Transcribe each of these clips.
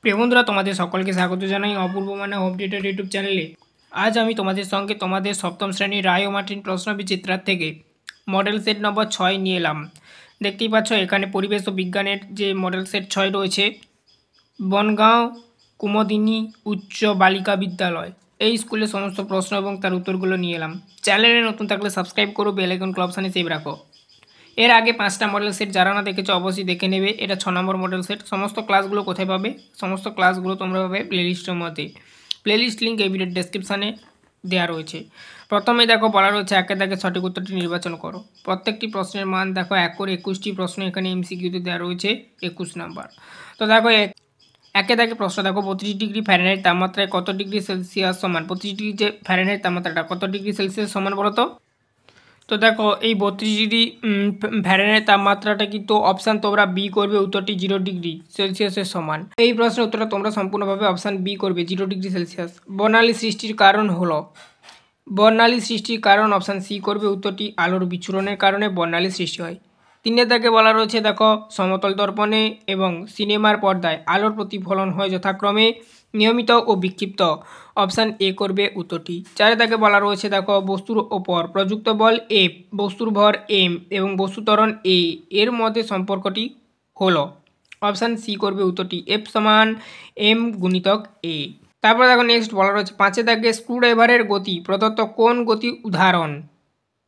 প্রিয় বন্ধুরা, তোমাদের সকলকে স্বাগত জানাই অপূর্ব মানে আপডেটেড ইউটিউব চ্যানেলে। আজ আমি তোমাদের সঙ্গে তোমাদের সপ্তম শ্রেণীর রায় ও মার্টিন প্রশ্ন বিচিত্রার থেকে মডেল সেট নম্বর 6 নিয়ে এলাম। দেখতেই পাচ্ছ এখানে পরিবেশ ও বিজ্ঞানের যে মডেল সেট 6 রয়েছে, বনগাঁও কুমদিনী উচ্চ বালিকা বিদ্যালয়, এই স্কুলের সমস্ত প্রশ্ন এবং তার উত্তরগুলো নিয়ে এলাম। চ্যানেলে নতুন থাকলে সাবস্ক্রাইব করো, বেল আইকন অপশানে সেভ রাখো। এর আগে 5টা মডেল সেট যারা না দেখেছো অবশ্যই দেখে নেবে। এটা 6 নম্বর মডেল সেট। সমস্ত ক্লাসগুলো কোথায় পাবে? সমস্ত ক্লাসগুলো তোমরা পাবে প্লেলিস্টের মধ্যে। প্লেলিস্ট লিঙ্ক এই ভিডিওর ডেসক্রিপশানে দেওয়া রয়েছে। প্রথমে দেখো বলা রয়েছে একে দাগে সঠিক উত্তরটি নির্বাচন করো। প্রত্যেকটি প্রশ্নের মান দেখো 1 করে 21টি প্রশ্ন এখানে এমসিকিউতে দেওয়া রয়েছে 21 নাম্বার। তো দেখো একে দাগে প্রশ্ন দেখো, 32 ডিগ্রি ফ্যারেনহাইট তাপমাত্রায় কত ডিগ্রি সেলসিয়াস সমান? 32 ডিগ্রি যে ফ্যারেনহাইট তাপমাত্রাটা কত ডিগ্রি সেলসিয়াস সমান বলো তো? তো দেখো এই 32 ডিগ্রি ফ্যারেনহাইট তাপমাত্রাটা কিন্তু অপশান তোমরা বি করবে, উত্তরটি 0 ডিগ্রি সেলসিয়াসের সমান। এই প্রশ্নের উত্তরটা তোমরা সম্পূর্ণভাবে অপশান বি করবে, 0 ডিগ্রি সেলসিয়াস। বর্ণালী সৃষ্টির কারণ হলো, বর্ণালী সৃষ্টির কারণ অপশান সি করবে, উত্তরটি আলোর বিচ্ছুরণের কারণে বর্ণালী সৃষ্টি হয়। 3 দাগে বলা রয়েছে দেখো, সমতল দর্পণে এবং সিনেমার পর্দায় আলোর প্রতিফলন হয় যথাক্রমে নিয়মিত ও বিক্ষিপ্ত, অপশান এ করবে উত্তরটি। 4 দাগে বলা রয়েছে দেখো, বস্তুর ওপর প্রযুক্ত বল এফ, বস্তুর ভর এম এবং বস্তু ত্বরণ এ এর মধ্যে সম্পর্কটি হলো, অপশান সি করবে উত্তরটি এফ সমান এম গুণিতক এ। তারপরে দেখো নেক্সট বলা রয়েছে 5 দাগে স্ক্রুড্রাইভারের গতি প্রদত্ত কোন গতির উদাহরণ?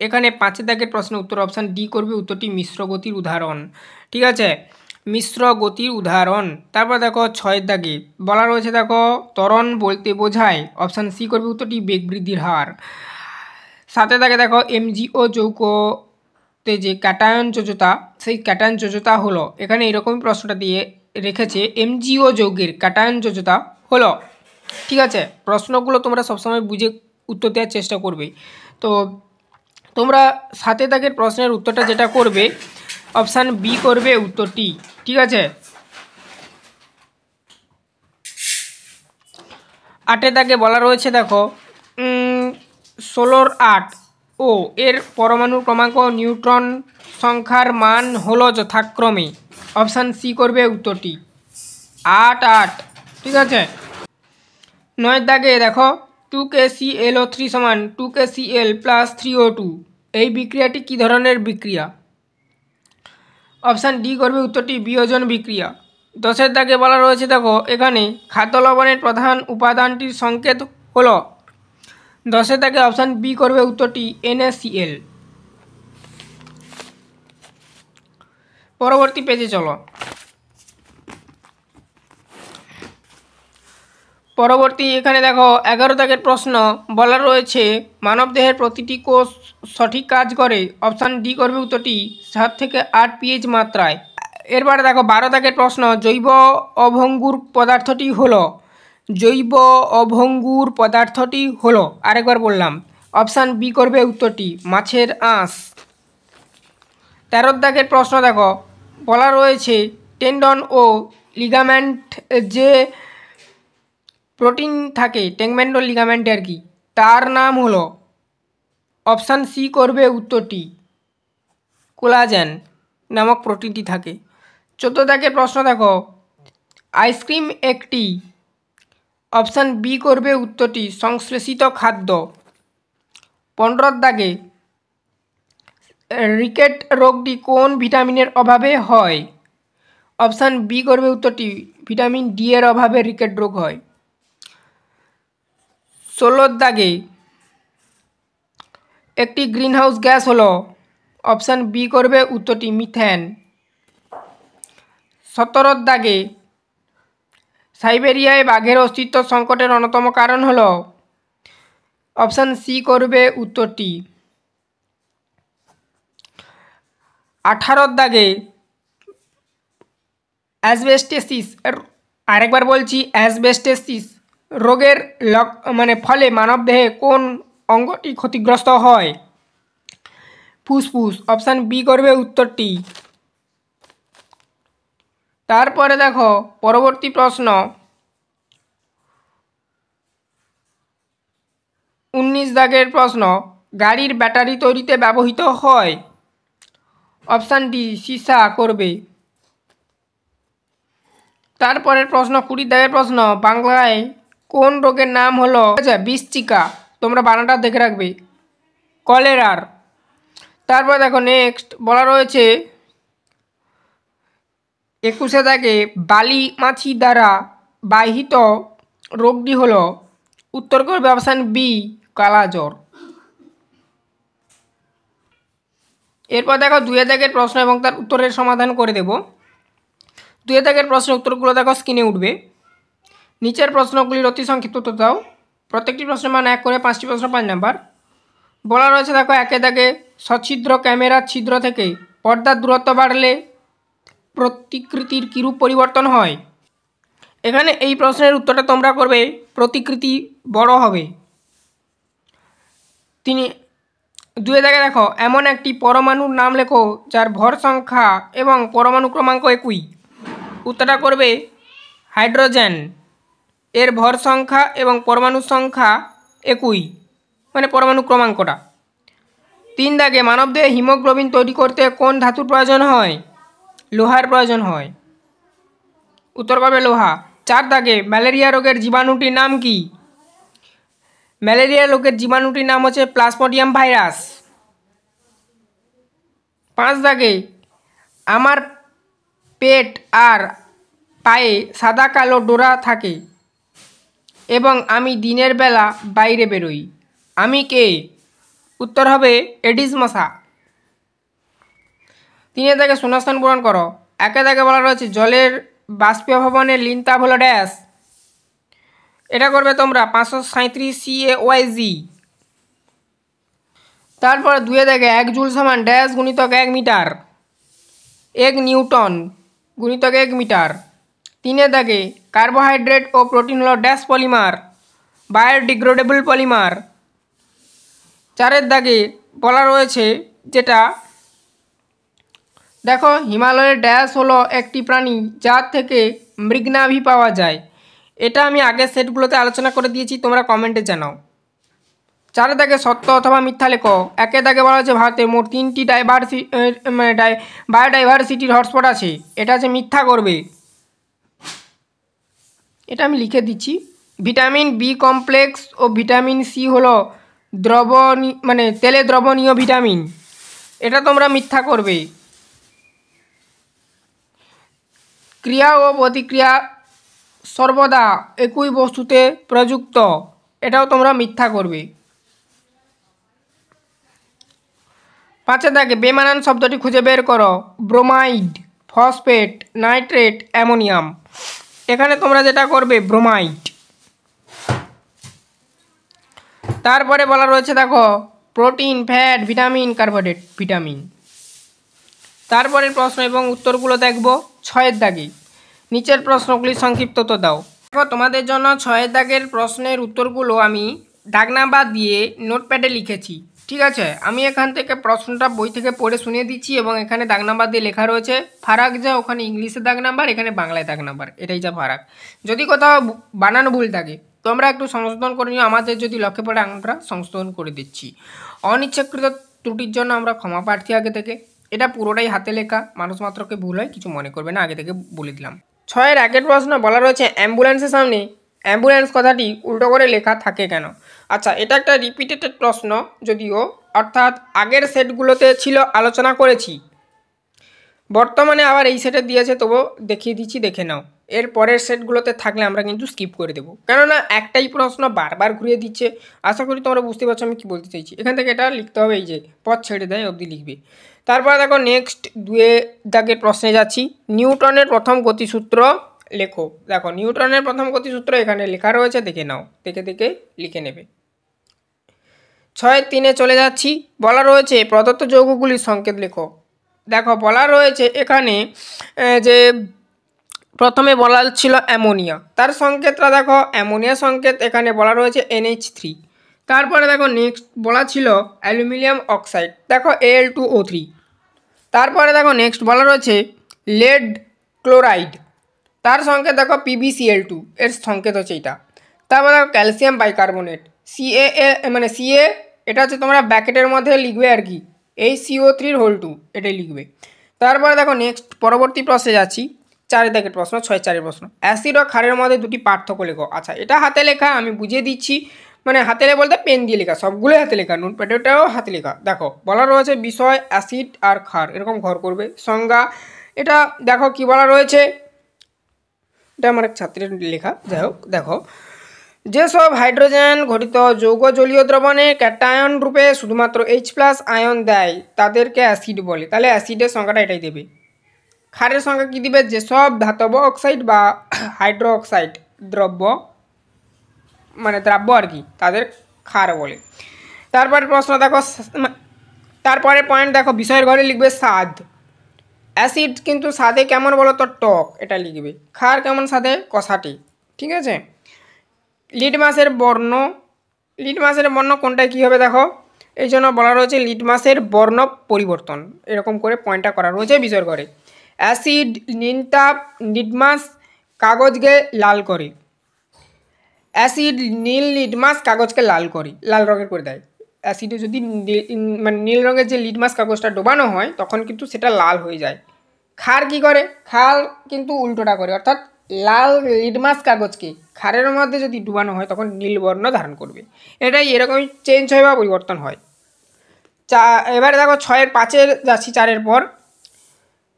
এখানে 5 দাগের প্রশ্নের উত্তর অপশান ডি করবে, উত্তরটি মিশ্র গতির উদাহরণ। ঠিক আছে, মিশ্র গতির উদাহরণ। তারপর দেখো 6 দাগে বলা রয়েছে দেখো, ত্বরণ বলতে বোঝায়, অপশান সি করবে উত্তরটি বেগ বৃদ্ধির হার। 7 দাগে দেখো, এমজিও যৌগতে যে ক্যাটায়ন যোজ্যতা, সেই ক্যাটায়ন যোজ্যতা হলো, এখানে এরকমই প্রশ্নটা দিয়ে রেখেছে, এমজিও যৌগের ক্যাটায়ন যোজ্যতা হলো। ঠিক আছে, প্রশ্নগুলো তোমরা সবসময় বুঝে উত্তর দেওয়ার চেষ্টা করবে। তো তোমরা 7 দাগের প্রশ্নের উত্তরটা যেটা করবে, অপশান বি করবে উত্তরটি। ঠিক আছে, 8 দাগে বলা রয়েছে দেখো, 16 8 ও এর পরমাণু ক্রমাঙ্ক নিউট্রন সংখ্যার মান হলো যথাক্রমে, অপশান সি করবে উত্তরটি 8 8। ঠিক আছে, 9 দাগে দেখো, 2KClO3 সমান 2KCl প্লাস 3O2, এই বিক্রিয়াটি কী ধরনের বিক্রিয়া? অপশান ডি করবে উত্তরটি বিয়োজন বিক্রিয়া। 10 দাগে বলা রয়েছে দেখো, এখানে খাদ্য লবণের প্রধান উপাদানটির সংকেত হলো, 10 দাগে অপশান বি করবে উত্তরটি NaCl। পরবর্তী পেজে চলো। পরবর্তী এখানে দেখো 11 দাগের প্রশ্ন বলা রয়েছে, মানবদেহের প্রতিটি কোষ সঠিক কাজ করে, অপশান ডি করবে উত্তরটি 7 থেকে 8 pH মাত্রায়। এরপরে দেখো 12 দাগের প্রশ্ন, জৈব অভঙ্গুর পদার্থটি হলো, জৈব অভঙ্গুর পদার্থটি হলো, আরেকবার বললাম, অপশান বি করবে উত্তরটি মাছের আঁশ। 13 দাগের প্রশ্ন দেখো, বলা রয়েছে টেন্ডন ও লিগামেন্ট যে প্রোটিন থাকে, টেগমেন্ট ও লিগামেন্ট আর কি, তার নাম হলো, অপশান সি করবে উত্তরটি কোলাজেন নামক প্রোটিনটি থাকে। 14 দাগের প্রশ্ন দেখো, আইসক্রিম একটি, অপশান বি করবে উত্তরটি সংশ্লেষিত খাদ্য। 15 দাগে রিকেট রোগটি কোন ভিটামিনের অভাবে হয়? অপশান বি করবে উত্তরটি ভিটামিন ডি এর অভাবে রিকেট রোগ হয়। 16 দাগে একটি গ্রিনহাউস গ্যাস হলো, অপশান বি করবে উত্তরটি মিথেন। 17 দাগে সাইবেরিয়ায় বাঘের অস্তিত্ব সংকটের অন্যতম কারণ হলো, অপশান সি করবে উত্তরটি। 18 দাগে অ্যাসবেস্টেসিস, আরেকবার বলছি অ্যাসবেস্টেসিস রোগের ফলে মানবদেহে কোন অঙ্গটি ক্ষতিগ্রস্ত হয়? ফুসফুস, অপশান বি করবে উত্তরটি। তারপরে দেখো পরবর্তী প্রশ্ন 19 দাগের প্রশ্ন, গাড়ির ব্যাটারি তৈরিতে ব্যবহৃত হয়, অপশান ডি সীসা করবে। তারপরের প্রশ্ন 20 দাগের প্রশ্ন, বাংলায় কোন রোগের নাম হলো বৃশ্চিকা, তোমরা বানানটা দেখে রাখবে, কলেরার। তারপর দেখো নেক্সট বলা রয়েছে 21 দাগে বালি মাছি দ্বারা বাহিত রোগটি হলো, উত্তর করবে অপশান বি, কালাজ্বর। এরপর দেখো 2 দাগের প্রশ্ন এবং তার উত্তরের সমাধান করে দেব। 2 দাগের প্রশ্নের উত্তরগুলো দেখো স্ক্রিনে উঠবে। নিচের প্রশ্নগুলির অতি সংক্ষিপ্ত দাও। প্রত্যেকটি প্রশ্নের মান 1 করে, 5টি প্রশ্ন 5 নাম্বার। বলা রয়েছে দেখো 1 দাগে সচ্ছিদ্র ক্যামেরার ছিদ্র থেকে পর্দার দূরত্ব বাড়লে প্রতিকৃতির কিরূপ পরিবর্তন হয়। এখানে এই প্রশ্নের উত্তরটা তোমরা করবে প্রতিকৃতি বড় হবে। 2 দাগে দেখো এমন একটি পরমাণুর নাম লেখো যার ভর সংখ্যা এবং পরমাণু ক্রমাঙ্ক একই। উত্তরটা করবে হাইড্রোজেন, এর ভর সংখ্যা এবং পরমাণু সংখ্যা একই, মানে পরমাণু ক্রমাঙ্কটা। 3 দাগে মানবদেহে হিমোগ্লোবিন তৈরি করতে কোন ধাতুর প্রয়োজন হয়, লোহার প্রয়োজন হয়। উত্তর করবে লোহা। 4 দাগে ম্যালেরিয়া রোগের জীবাণুটির নাম কি, ম্যালেরিয়া রোগের জীবাণুটির নাম হচ্ছে প্লাজমোডিয়াম ভাইরাস। 5 দাগে আমার পেট আর পায়ে সাদা কালো ডোরা থাকে এবং আমি দিনের বেলা বাইরে বেরোই, আমি কে। উত্তর হবে এডিস মশা। 3 দাগে শূন্যস্থান পূরণ করো। 1 দাগে বলা রয়েছে জলের বাষ্পীভবনের লিনতাপ হলো ড্যাশ, এটা করবে তোমরা 537 CAOIG। তারপরে 2 দাগে 1 জুল সমান ড্যাশ গুণিতক 1 মিটার, 1 নিউটন গুণিতক 1 মিটার। 3 দাগে কার্বোহাইড্রেট ও প্রোটিন হলো ড্যাশ পলিমার, বায়োডিগ্রেডেবল পলিমার। 4 দাগে বলা রয়েছে যেটা দেখো হিমালয়ের ড্যাশ হলো একটি প্রাণী যার থেকে মৃগনাভি পাওয়া যায়। এটা আমি আগের সেটগুলোতে আলোচনা করে দিয়েছি, তোমরা কমেন্টে জানাও। 4 দাগে সত্য অথবা মিথ্যা লেখো। 1 দাগে বলা হচ্ছে ভারতের মোট 3টি বায়োডাইভার্সিটির হটস্পট আছে, এটা হচ্ছে মিথ্যা করবে। এটা আমি লিখে দিচ্ছি। ভিটামিন বি কমপ্লেক্স ও ভিটামিন সি হলো তেলে দ্রবণীয় ভিটামিন, এটা তোমরা মিথ্যা করবে। ক্রিয়া ও প্রতিক্রিয়া সর্বদা একই বস্তুতে প্রযুক্ত, এটাও তোমরা মিথ্যা করবে। 5 দাগে বেমানান শব্দটি খুঁজে বের করো। Bromide, phosphate, nitrate, ammonium. এখানে তোমরা যেটা করবে ব্রোমাইড। তারপরে বলা রয়েছে দেখো protein, fat, vitamin, carbohydrate, vitamin. তারপরের প্রশ্ন এবং উত্তরগুলো দেখব 6 দাগে। নিচের প্রশ্নগুলি সংক্ষিপ্ত তো দাও। দেখো তোমাদের জন্য 6 দাগের প্রশ্নের উত্তরগুলো আমি দাগ নাম্বার দিয়ে নোটপ্যাডে লিখেছি, ঠিক আছে। আমি এখান থেকে প্রশ্নটা বই থেকে পড়ে শুনিয়ে দিচ্ছি এবং এখানে দাগ নাম্বার দিয়ে লেখা রয়েছে। ফারাক যা ওখানে ইংলিশে দাগ নাম্বার, এখানে বাংলায় দাগ নাম্বার, এটাই যা ফারাক। যদি কোথাও বানানো ভুল থাকে তোমরা একটু সংশোধন করে নিও, আমাদের যদি লক্ষ্যে পড়ে আমরা সংশোধন করে দিচ্ছি। অনিচ্ছাকৃত ত্রুটির জন্য আমরা ক্ষমা প্রার্থী আগে থেকে। এটা পুরোটাই হাতে লেখা, মানুষ মাত্রকে ভুল হয়, কিছু মনে করবে না, আগে থেকে বলে দিলাম। 6 আগের প্রশ্ন বলা রয়েছে অ্যাম্বুলেন্সের সামনে অ্যাম্বুলেন্স কথাটি উল্টো করে লেখা থাকে কেন। আচ্ছা, এটা একটা রিপিটেড প্রশ্ন যদিও, অর্থাৎ আগের সেটগুলোতে ছিল আলোচনা করেছি, বর্তমানে আবার এই সেটে দিয়েছে, তবু দেখিয়ে দিচ্ছি, দেখে নাও। এর পরের সেটগুলোতে থাকলে আমরা কিন্তু স্কিপ করে দেবো, কেননা একটাই প্রশ্ন বারবার ঘুরিয়ে দিচ্ছে। আশা করি তোমরা বুঝতে পারছো আমি কী বলতে চাইছি। এখান থেকে এটা লিখতে হবে, এই যে পথ ছেড়ে দেয় অবধি লিখবে। তারপরে দেখো নেক্সট 2 দাগের প্রশ্নে যাচ্ছি। নিউটনের প্রথম গতিসূত্র লেখো। দেখো নিউটনের প্রথম গতিসূত্র এখানে লেখা রয়েছে, দেখে নাও, দেখে দেখে লিখে নেবে। 6-3 চলে যাচ্ছি। বলা রয়েছে প্রদত্ত যৌগগুলির সংকেত লেখো। দেখো বলা রয়েছে এখানে যে প্রথমে বলা ছিল অ্যামোনিয়া, তার সংকেতটা দেখো অ্যামোনিয়া সংকেত এখানে বলা রয়েছে NH3। তারপরে দেখো নেক্সট বলা ছিল অ্যালুমিনিয়াম অক্সাইড, দেখো Al2O3। তারপরে দেখো নেক্সট বলা রয়েছে লেড ক্লোরাইড, তার সংকেত দেখো PbCl2, এর সংকেত হচ্ছে এটা। তারপরে দেখো ক্যালসিয়াম বাইকার্বনেট Ca, এটা হচ্ছে তোমরা ব্র্যাকেটের মধ্যে লিখবে আর কি, এই CO3 এটাই লিখবে। তারপরে দেখো নেক্সট পরবর্তী প্রশ্নে যাচ্ছি। 4 দাগের প্রশ্ন 6-4 প্রশ্ন। অ্যাসিড ও ক্ষারের মধ্যে দুটি পার্থক্য লেখো। আচ্ছা, এটা হাতে লেখা, আমি বুঝিয়ে দিচ্ছি, মানে হাতে লেখা বলতে পেন দিয়ে লেখা, সবগুলোই হাতে লেখা, নোটপ্যাডটাও হাতে লেখা। দেখো বলা রয়েছে বিষয় অ্যাসিড আর ক্ষার, এরকম ঘর করবে। সংজ্ঞা, এটা দেখো কি বলা রয়েছে, এটা আমার এক ছাত্রের লেখা, যাই হোক। দেখো, যেসব হাইড্রোজেন ঘটিত যৌগ জলীয় দ্রবণে ক্যাটায়ন রূপে শুধুমাত্র H+ আয়ন দেয় তাদেরকে অ্যাসিড বলে। তাহলে অ্যাসিডের সংখ্যাটা এটাই দেবে। ক্ষারের সংখ্যা কী দিবে, যেসব ধাতব অক্সাইড বা হাইড্রো অক্সাইড দ্রব্য, মানে দ্রাব্য আর কি, তাদের ক্ষার বলে। তারপরে প্রশ্ন দেখো, তারপরে পয়েন্ট দেখো, বিষয়ের ঘরে লিখবে স্বাদ। অ্যাসিড কিন্তু স্বাদে কেমন বলো তো, টক, এটা লিখবে। ক্ষার কেমন স্বাদে, কষাটে। ঠিক আছে। লিটমাসের বর্ণ, লিটমাসের বর্ণ কোনটায় কী হবে দেখো, এই জন্য বলা রয়েছে লিটমাসের বর্ণ পরিবর্তন, এরকম করে পয়েন্টটা করা রয়েছে বিষয়ের ঘরে। অ্যাসিড নীলতাপ লিটমাস কাগজকে লাল করে। অ্যাসিড নীল লিটমাস কাগজকে লাল করে, লাল রঙের করে দেয়। অ্যাসিডে যদি মানে নীল রঙের যে লিটমাস কাগজটা ডোবানো হয় তখন কিন্তু সেটা লাল হয়ে যায়। ক্ষার কি করে, ক্ষার কিন্তু উল্টোটা করে, অর্থাৎ লাল লিটমাস কাগজকে ক্ষারের মধ্যে যদি ডুবানো হয় তখন নীল বর্ণ ধারণ করবে। এটাই এরকমই চেঞ্জ হয় বা পরিবর্তন হয়। এবারে দেখো 6-5 যাচ্ছি, 4 পর।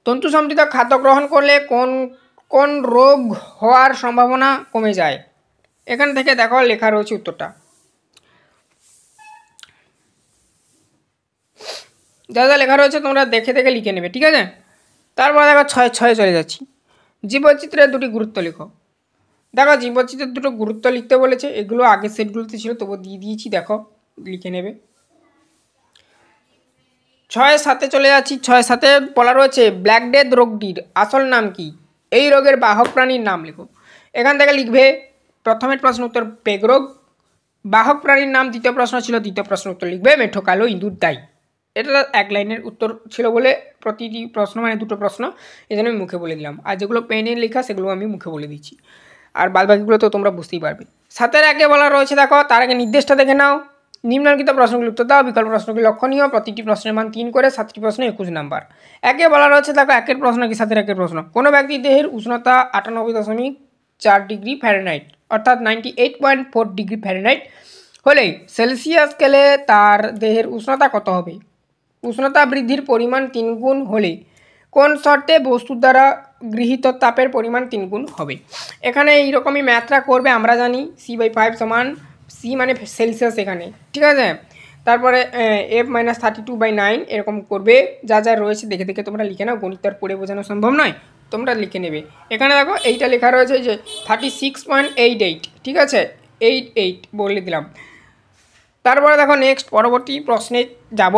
তন্তু সমৃদ্ধ খাদ্য গ্রহণ করলে কোন কোন রোগ হওয়ার সম্ভাবনা কমে যায়। এখান থেকে দেখো লেখা রয়েছে উত্তরটা, যা যা লেখা রয়েছে তোমরা দেখে দেখে লিখে নেবে, ঠিক আছে। তারপর দেখো 6 চলে যাচ্ছি, জীববৈচিত্র্যের দুটি গুরুত্ব লেখো। দেখো জীববৈচিত্র্যের দুটো গুরুত্ব লিখতে বলেছে, এগুলো আগের সেটগুলোতে ছিল, তবু দিয়ে দিয়েছি, দেখো লিখে নেবে। 6-7 চলে যাচ্ছি, 6-7 বলা রয়েছে ব্ল্যাক ডেথ রোগটির আসল নাম কি, এই রোগের বাহক প্রাণীর নাম লেখো। এখান থেকে লিখবে প্রথমের প্রশ্ন উত্তর পেগ রোগ, বাহক প্রাণীর নাম দ্বিতীয় প্রশ্ন ছিল, দ্বিতীয় প্রশ্ন উত্তর লিখবে মেঠো কালো ইঁদুর দাই। এটা এক লাইনের উত্তর ছিল বলে প্রতিটি প্রশ্ন মানে দুটো প্রশ্ন, এই জন্য আমি মুখে বলে দিলাম, আর যেগুলো পেনে লেখা সেগুলো আমি মুখে বলে দিচ্ছি, আর বাদবাকিগুলো তো তোমরা বুঝতেই পারবে। 7-এর আগে বলা রয়েছে দেখো, তার আগে নির্দেশটা দেখে নাও। নিম্নলিখিত প্রশ্নগুলি উত্তর দাও, বিকল্প প্রশ্নগুলি লক্ষণীয়, প্রতিটি প্রশ্নের মান 3 করে, 7টি প্রশ্ন 21 নাম্বার। একে বলা রয়েছে দেখো, একের প্রশ্ন কি, 7-এর একের প্রশ্ন, কোনো ব্যক্তির দেহের উষ্ণতা 98.4 ডিগ্রি ফ্যারেনহাইট অর্থাৎ 98.4 ডিগ্রি ফ্যারেনহাইট হলে সেলসিয়াস স্কেলে তার দেহের উষ্ণতা কত হবে। উষ্ণতা বৃদ্ধির পরিমাণ 3 গুণ হলে কোন শর্তে বস্তুর দ্বারা গৃহীত তাপের পরিমাণ 3 গুণ হবে। এখানে এইরকমই ম্যাথটা করবে, আমরা জানি C/5 সমান সি মানে সেলসিয়াস এখানে, ঠিক আছে। তারপরে F-32/9 এরকম করবে, যা যা রয়েছে দেখে দেখে তোমরা লিখে নাও, গণিত আর পড়ে বোঝানো সম্ভব নয়, তোমরা লিখে নেবে। এখানে দেখো এইটা লেখা রয়েছে যে 36.88, ঠিক আছে, 88 বলে দিলাম। তারপরে দেখো নেক্সট পরবর্তী প্রশ্নে যাব,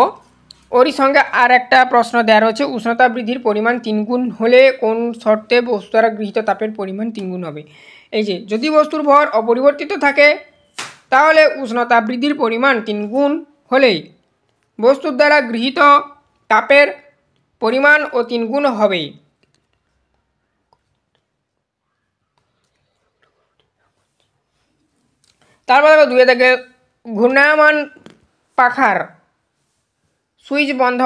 ওরই সঙ্গে আর একটা প্রশ্ন দেওয়া রয়েছে, উষ্ণতা বৃদ্ধির পরিমাণ 3 গুণ হলে কোন শর্তে বস্তু দ্বারা গৃহীত তাপের পরিমাণ 3 গুণ হবে। এই যে যদি বস্তুর ভর অপরিবর্তিত থাকে তাহলে উষ্ণতা বৃদ্ধির পরিমাণ 3 গুণ হলেই বস্তুর দ্বারা গৃহীত তাপের পরিমাণ ও 3 গুণ হবে। তারপর দেখো 2 থেকে ঘূর্ণায়মান পাখার সুইচ বন্ধ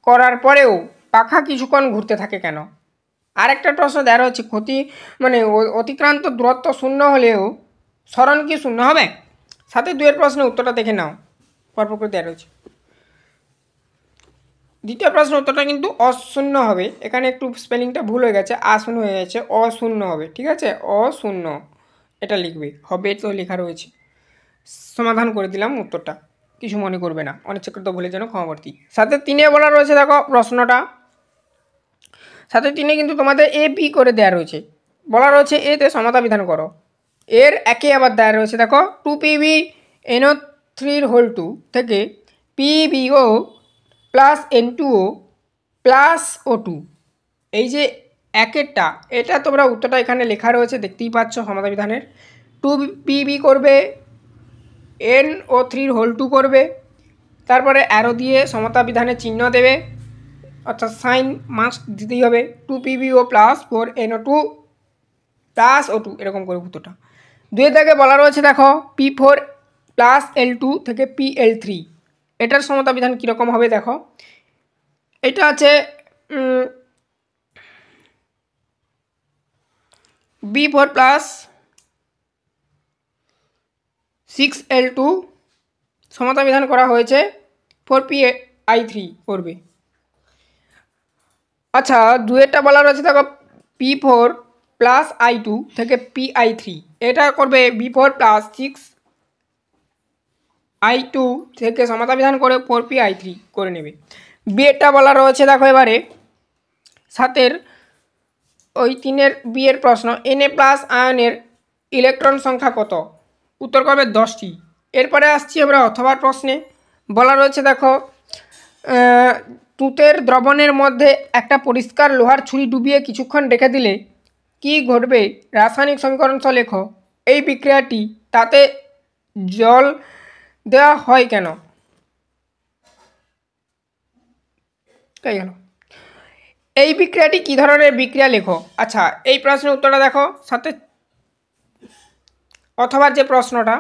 করার পরেও পাখা কিছুক্ষণ ঘুরতে থাকে কেন। আরেকটা প্রশ্ন দেওয়া রয়েছে, ক্ষতি মানে অতিক্রান্ত দূরত্ব শূন্য হলেও সরণ কি শূন্য হবে। 7-2 প্রশ্নের উত্তরটা দেখে নাও, পরপর করে দেওয়া রয়েছে। দ্বিতীয় প্রশ্নের উত্তরটা কিন্তু অশূন্য হবে, এখানে একটু স্পেলিংটা ভুল হয়ে গেছে, আশূন্য হয়ে গেছে, অশূন্য হবে, ঠিক আছে, অশূন্য এটা লিখবে, হবে তো লেখা রয়েছে। সমাধান করে দিলাম উত্তরটা, কিছু মনে করবে না, অনিচ্ছাকৃত ভুলের জন্য ক্ষমাপ্রার্থী। 7-3 বলা রয়েছে দেখো প্রশ্নটা, 7-3 কিন্তু তোমাদের AP করে দেওয়া রয়েছে, বলা রয়েছে এতে সমতা বিধান করো। এর একে আবার দেওয়া রয়েছে দেখো 2PbNO3 থেকে PbO plus N2O plus O2, এই যে একেরটা, এটা তোমরা উত্তরটা এখানে লেখা রয়েছে দেখতেই পাচ্ছ, সমতা বিধানের 2Pb করবে, NO3 করবে, তারপরে অ্যারো দিয়ে সমতা বিধানের চিহ্ন দেবে, অর্থাৎ সাইন মাস্ট দিতেই হবে, 2PbO plus 4NO2 plus O2 এরকম করে উত্তরটা। 2 থেকে বলা রয়েছে দেখো P4 প্লাস L2 থেকে PL3, এটার সমতা বিধান কীরকম হবে দেখো, এটা আছে B4 প্লাস 6L2 সমতা বিধান করা হয়েছে 4PI3 করবে। আচ্ছা, দুয়েরটা বলা রয়েছে দেখো P4 প্লাস I2 থেকে PI3, এটা করবে B4 প্লাস 6I2 থেকে সমতা বিধান করে 4PI3 করে নেবে। বিয়েরটা বলা রয়েছে দেখো এবারে 7-এর ওই 3-এর বিয়ের প্রশ্ন, Na প্লাস আয়নের ইলেকট্রন সংখ্যা কত? উত্তর করবে 10টি। এরপরে আসছি আমরা অথবার প্রশ্নে, বলা রয়েছে দেখো তুঁতের দ্রবণের মধ্যে একটা পরিষ্কার লোহার ছুরি ডুবিয়ে কিছুক্ষণ রেখে দিলে কি ঘটবে? রাসায়নিক সমীকরণ সহ লেখো। এই বিক্রিয়াটি তাতে জল দেওয়া হয় কেন? গেল। এই বিক্রিয়াটি কী ধরনের বিক্রিয়া লেখো। আচ্ছা, এই প্রশ্নের উত্তরটা দেখো সাথে অথবা যে প্রশ্নটা,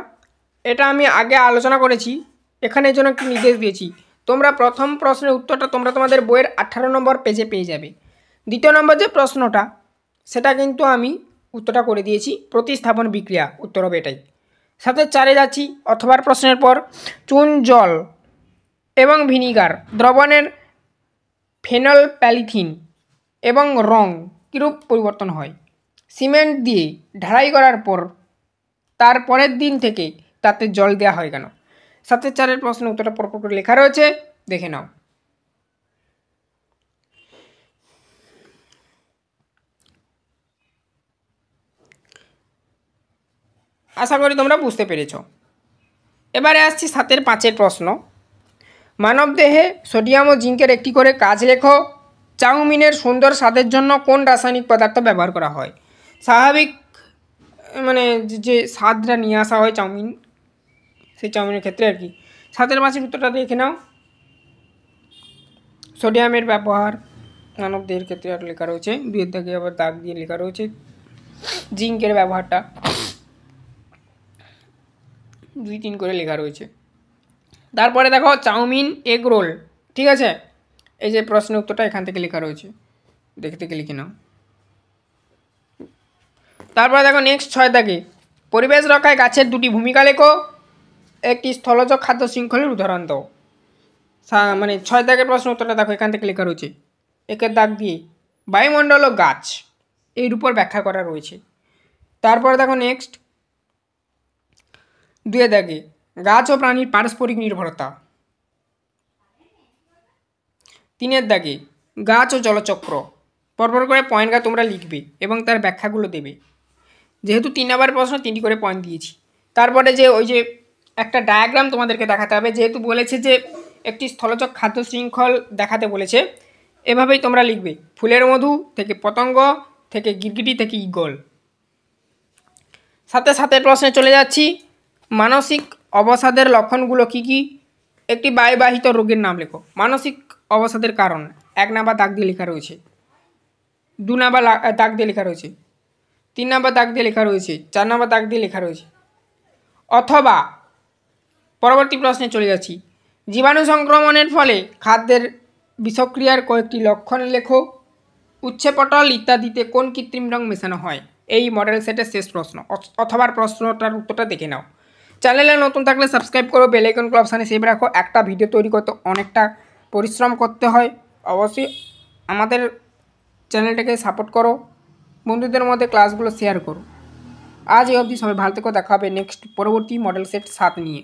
এটা আমি আগে আলোচনা করেছি, এখানে জন্য একটি নির্দেশ দিয়েছি। তোমরা প্রথম প্রশ্নের উত্তরটা তোমরা তোমাদের বইয়ের 18 নম্বর পেজে পেয়ে যাবে। দ্বিতীয় নম্বর যে প্রশ্নটা, সেটা কিন্তু আমি উত্তরটা করে দিয়েছি, প্রতিস্থাপন বিক্রিয়া উত্তর হবে এটাই। সাথে 4-এ যাচ্ছি অথবার প্রশ্নের পর, চুন, জল এবং ভিনিগার দ্রবণের ফেনল প্যালিথিন এবং রং কীরূপ পরিবর্তন হয়? সিমেন্ট দিয়ে ঢালাই করার পর তার পরের দিন থেকে তাতে জল দেওয়া হয় কেন? 7-এর 4-এর প্রশ্নের উত্তরটা পরপর করে লেখা রয়েছে, দেখে নাও। আশা করি তোমরা বুঝতে পেরেছ। এবারে আসছি 7-এর 5-এর প্রশ্ন, মানবদেহে সোডিয়াম ও জিঙ্কের একটি করে কাজ লেখো। চাউমিনের সুন্দর স্বাদের জন্য কোন রাসায়নিক পদার্থ ব্যবহার করা হয়? স্বাভাবিক মানে যে স্বাদটা নিয়ে আসা হয় চাউমিন, সেই চাউমিনের ক্ষেত্রে আর কি। 7-এর 5-এর উত্তরটা দেখে নাও। সোডিয়ামের ব্যবহার মানবদেহের ক্ষেত্রে আর লেখা রয়েছে, 2-এর দাগে আবার দাগ দিয়ে লেখা রয়েছে জিঙ্কের ব্যবহারটা 2-3 করে লেখা রয়েছে। তারপরে দেখো চাউমিন, এগ রোল, ঠিক আছে, এই যে প্রশ্নের উত্তরটা এখান থেকে লেখা রয়েছে, দেখে থেকে লিখে নাও। তারপরে দেখো নেক্সট 6 দাগে, পরিবেশ রক্ষায় গাছের 2টি ভূমিকা লেখো। একটি স্থলজ খাদ্য শৃঙ্খলের উদাহরণ দাও। মানে 6 দাগের প্রশ্ন উত্তরটা দেখো এখান থেকে লেখা রয়েছে, একের দাগ দিয়ে বায়ুমণ্ডল ও গাছ এর উপর ব্যাখ্যা করা রয়েছে। তারপরে দেখো নেক্সট 2 দাগে গাছ ও প্রাণীর পারস্পরিক নির্ভরতা। 3-এর দাগে গাছ ও জলচক্র। পরপর করে পয়েন্টটা তোমরা লিখবে এবং তার ব্যাখ্যাগুলো দেবে। যেহেতু 3 নাম্বার প্রশ্ন 3টি করে পয়েন্ট দিয়েছি। তারপরে যে ওই যে একটা ডায়াগ্রাম তোমাদেরকে দেখাতে হবে, যেহেতু বলেছে যে একটি স্থলজ খাদ্য শৃঙ্খল দেখাতে বলেছে, এভাবেই তোমরা লিখবে, ফুলের মধু থেকে পতঙ্গ থেকে গিরগিটি থেকে ঈগল। সাথে সাথে প্রশ্নে চলে যাচ্ছি, মানসিক অবসাদের লক্ষণগুলো কি কি? একটি বায়ুবাহিত রোগের নাম লেখো। মানসিক অবসাদের কারণ 1 নাম্বার দাগ দিয়ে লেখা রয়েছে, 2 নাম্বার দাগ দিয়ে লেখা রয়েছে, 3 নাম্বার দাগ দিয়ে লেখা রয়েছে, 4 নাম্বার দাগ দিয়ে লেখা রয়েছে। অথবা পরবর্তী প্রশ্নে চলে যাচ্ছি, জীবাণু সংক্রমণের ফলে খাদ্যের বিষক্রিয়ার কয়েকটি লক্ষণ লেখো। উচ্ছেপটল ইত্যাদিতে কোন কৃত্রিম রং মেশানো হয়? এই মডেল সেটের শেষ প্রশ্ন। অথবা প্রশ্নটার উত্তরটা দেখে নাও। চ্যানেলে নতুন থাকলে সাবস্ক্রাইব করো, বেল আইকন অপশানে সেভ রাখো। একটা ভিডিও তৈরি করতে অনেকটা পরিশ্রম করতে হয়, অবশ্যই আমাদের চ্যানেলটাকে সাপোর্ট করো, বন্ধুদের মধ্যে ক্লাসগুলো শেয়ার করো। আজ এই অবধি, সবাই ভালো থেকো, দেখা হবে নেক্সট পরবর্তী মডেল সেট 7 নিয়ে।